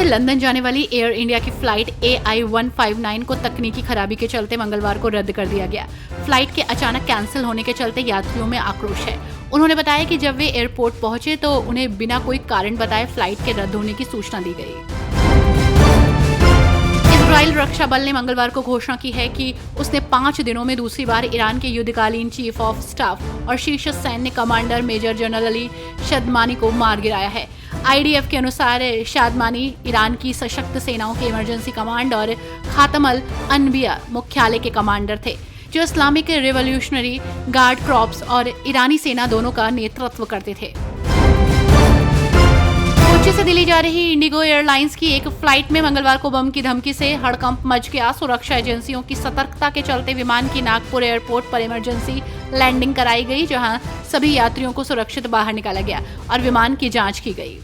London जाने वाली air India की फ्लाइट AI-159 को तकनीकी खराबी के चलते मंगलवार को रद्द कर दिया गया। फ्लाइट के अचानक कैंसिल होने के चलते यात्रियों में आक्रोश है। उन्होंने बताया कि जब वे एयरपोर्ट पहुंचे तो उन्हें बिना कोई कारण बताए फ्लाइट के रद्द होने की सूचना दी गई। इजराइल रक्षा बल ने मंगलवार को घोषणा की है कि उसने 5 दिनों में दूसरी बार ईरान के युद्धकालीन चीफ ऑफ स्टाफ और शीर्ष सैन्य कमांडर मेजर जनरल अली शदमानी को मार गिराया है। IDF के अनुसार शादमानी ईरान की सशक्त सेनाओं के इमरजेंसी कमांड और खातम अल अनबिया मुख्यालय के कमांडर थे, जो इस्लामिक रिवॉल्यूशनरी गार्ड क्रॉप्स और ईरानी सेना दोनों का नेतृत्व करते थे। कोच्चि से दिल्ली जा रही इंडिगो एयरलाइंस की एक फ्लाइट में मंगलवार को बम की धमकी से हड़कंप मच गया। सुरक्षा एजेंसियों की सतर्कता के चलते विमान की नागपुर एयरपोर्ट पर इमरजेंसी लैंडिंग कराई गई, जहां सभी यात्रियों को सुरक्षित बाहर निकाला गया और विमान की जांच की गई।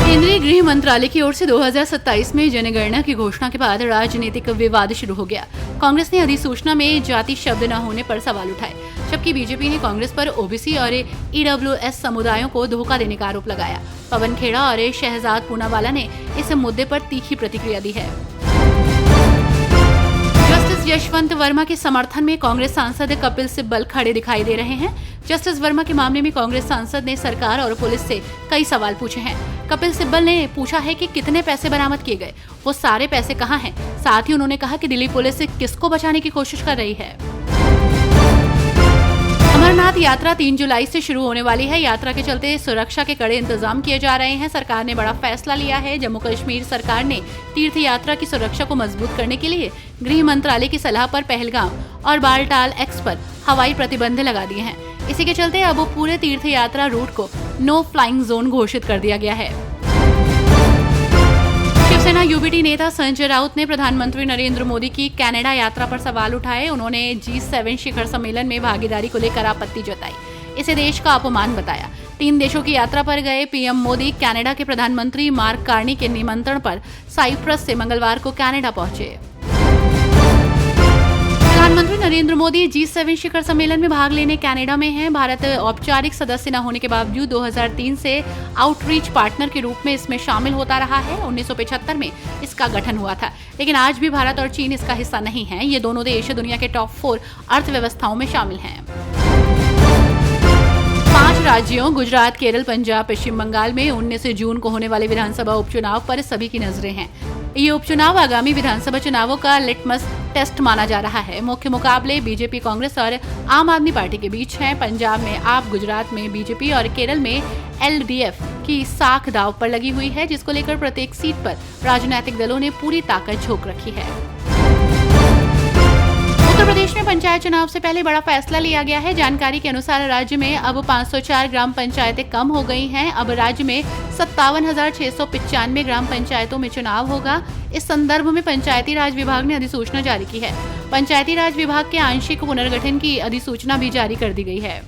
केंद्रीय गृह मंत्रालय की ओर से 2027 में जनगणना की घोषणा के बाद राजनीतिक विवाद शुरू हो गया। कांग्रेस ने अधिसूचना में जाति शब्द न होने पर सवाल उठाए, जबकि बीजेपी ने कांग्रेस पर OBC और EWS समुदायों को धोखा देने का आरोप लगाया। पवन खेड़ा और शहजाद पूनावाला ने इस मुद्दे पर तीखी प्रतिक्रिया दी है। जस्टिस यशवंत वर्मा के समर्थन में कांग्रेस सांसद कपिल सिब्बल खड़े दिखाई दे रहे हैं। जस्टिस वर्मा के मामले में कांग्रेस सांसद ने सरकार और पुलिस से कई सवाल पूछे हैं। कपिल सिब्बल ने पूछा है कि कितने पैसे बरामद किए गए, वो सारे पैसे कहां हैं। साथ ही उन्होंने कहा कि दिल्ली पुलिस किसको बचाने की कोशिश कर रही है। अमरनाथ यात्रा 3 जुलाई से शुरू होने वाली है। यात्रा के चलते सुरक्षा के कड़े इंतजाम किए जा रहे हैं। सरकार ने बड़ा फैसला लिया है। जम्मू कश्मीर सरकार ने तीर्थ यात्रा की सुरक्षा को मजबूत करने के लिए गृह मंत्रालय की सलाह पर पहलगाम और बालटाल एक्स पर हवाई प्रतिबंध लगा दिए हैं। इसी के चलते अब पूरे तीर्थ यात्रा रूट को नो फ्लाइंग जोन घोषित कर दिया गया है। शिवसेना UBT नेता संजय राउत ने प्रधानमंत्री नरेंद्र मोदी की कनाडा यात्रा पर सवाल उठाए। उन्होंने G7 शिखर सम्मेलन में भागीदारी को लेकर आपत्ति जताई। इसे देश का अपमान बताया। 3 देशों की यात्रा पर गए PM मोदी कनाडा के प्रधानमंत्री मार्क कार्नी के निमंत्रण पर साइप्रस से मंगलवार को कनाडा पहुंचे। प्रधानमंत्री नरेंद्र मोदी G7 शिखर सम्मेलन में भाग लेने कनाडा में हैं। भारत औपचारिक सदस्य न होने के बावजूद 2003 से आउटरीच पार्टनर के रूप में इसमें शामिल होता रहा है। 1975 में इसका गठन हुआ था, लेकिन आज भी भारत और चीन इसका हिस्सा नहीं है। ये दोनों देश दुनिया के टॉप 4 अर्थव्यवस्थाओं में शामिल हैं। 5 राज्यों गुजरात, केरल, पंजाब, पश्चिम बंगाल में 19 जून को होने वाले विधानसभा उपचुनाव पर सभी की नजरें हैं। ये उपचुनाव आगामी विधानसभा चुनावों का लिटमस टेस्ट माना जा रहा है। मुख्य मुकाबले बीजेपी, कांग्रेस और आम आदमी पार्टी के बीच हैं। पंजाब में आप, गुजरात में बीजेपी और केरल में LDF की साख दांव पर लगी हुई है, जिसको लेकर प्रत्येक सीट पर राजनीतिक दलों ने पूरी ताकत झोंक रखी है। उत्तर प्रदेश में पंचायत चुनाव से पहले बड़ा फैसला लिया गया है। जानकारी के अनुसार राज्य में अब 504 ग्राम पंचायतें कम हो गई हैं। अब राज्य में 57,695 ग्राम पंचायतों में चुनाव होगा। इस संदर्भ में पंचायती राज विभाग ने अधिसूचना जारी की है। पंचायती राज विभाग के आंशिक पुनर्गठन की अधिसूचना भी जारी कर दी गई है।